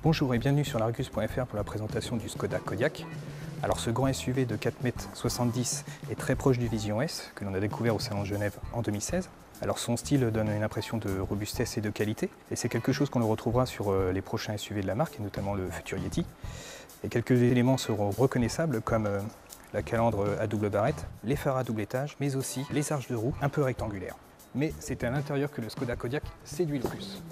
Bonjour et bienvenue sur l'Argus.fr pour la présentation du Skoda Kodiaq. Alors ce grand SUV de 4,70 m est très proche du Vision S que l'on a découvert au Salon de Genève en 2016. Alors son style donne une impression de robustesse et de qualité et c'est quelque chose qu'on le retrouvera sur les prochains SUV de la marque et notamment le futur Yeti. Et quelques éléments seront reconnaissables comme la calandre à double barrette, les phares à double étage mais aussi les arches de roue un peu rectangulaires. Mais c'est à l'intérieur que le Skoda Kodiaq séduit le plus.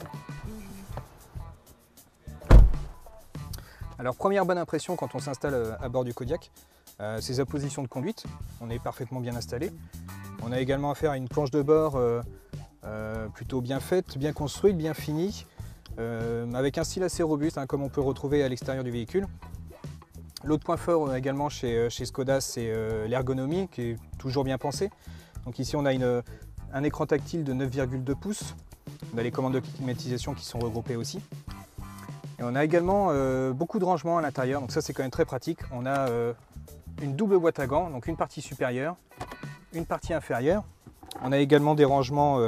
Alors première bonne impression quand on s'installe à bord du Kodiaq, c'est sa position de conduite. On est parfaitement bien installé. On a également affaire à une planche de bord plutôt bien faite, bien construite, bien finie, avec un style assez robuste comme on peut retrouver à l'extérieur du véhicule. L'autre point fort également chez Skoda, c'est l'ergonomie qui est toujours bien pensée. Donc ici on a un écran tactile de 9,2 pouces. On a les commandes de climatisation qui sont regroupées aussi. Et on a également beaucoup de rangements à l'intérieur, donc ça c'est quand même très pratique. On a une double boîte à gants, donc une partie supérieure, une partie inférieure. On a également des rangements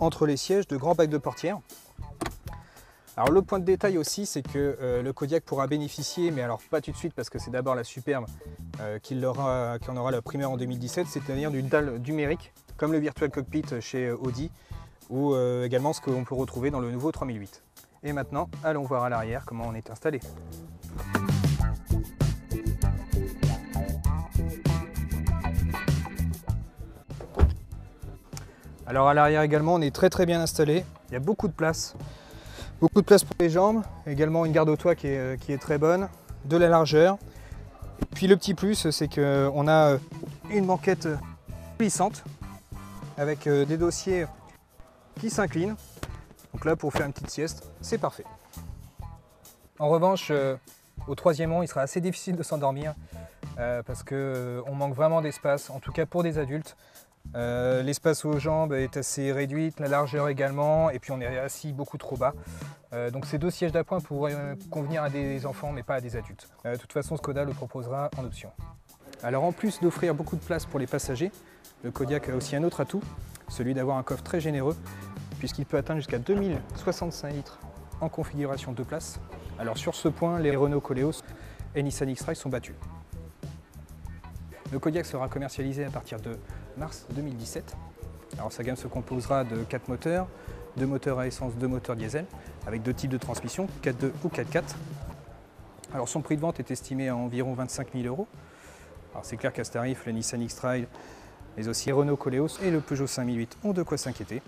entre les sièges, de grands bacs de portière. Alors le point de détail aussi, c'est que le Kodiaq pourra bénéficier, mais alors pas tout de suite parce que c'est d'abord la Superbe qui en aura la primeur en 2017, c'est-à-dire d'une dalle numérique, comme le Virtual Cockpit chez Audi, ou également ce qu'on peut retrouver dans le nouveau 3008. Et maintenant, allons voir à l'arrière comment on est installé. Alors à l'arrière également, on est très bien installé. Il y a beaucoup de place pour les jambes. Également une garde au toit qui est très bonne, de la largeur. Et puis le petit plus, c'est qu'on a une banquette glissante avec des dossiers qui s'inclinent. Donc là, pour faire une petite sieste, c'est parfait. En revanche, au troisième rang, il sera assez difficile de s'endormir parce qu'on manque vraiment d'espace, en tout cas pour des adultes. L'espace aux jambes est assez réduit, la largeur également, et puis on est assis beaucoup trop bas. Donc ces deux sièges d'appoint pourraient convenir à des enfants, mais pas à des adultes. De toute façon, Skoda le proposera en option. Alors en plus d'offrir beaucoup de place pour les passagers, le Kodiaq a aussi un autre atout, celui d'avoir un coffre très généreux, puisqu'il peut atteindre jusqu'à 2065 litres en configuration 2 places. Alors sur ce point, les Renault Koleos et Nissan X-Trail sont battus. Le Kodiaq sera commercialisé à partir de mars 2017. Alors sa gamme se composera de 4 moteurs, 2 moteurs à essence, 2 moteurs diesel, avec 2 types de transmission, 4.2 ou 4.4. Alors son prix de vente est estimé à environ 25 000 €. Alors c'est clair qu'à ce tarif, le Nissan X-Trail, mais aussi les Renault Koleos et le Peugeot 5008 ont de quoi s'inquiéter.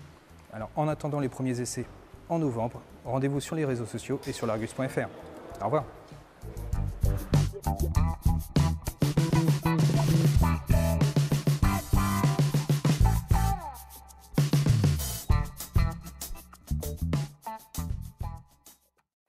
Alors en attendant les premiers essais en novembre, rendez-vous sur les réseaux sociaux et sur l'Argus.fr. Au revoir.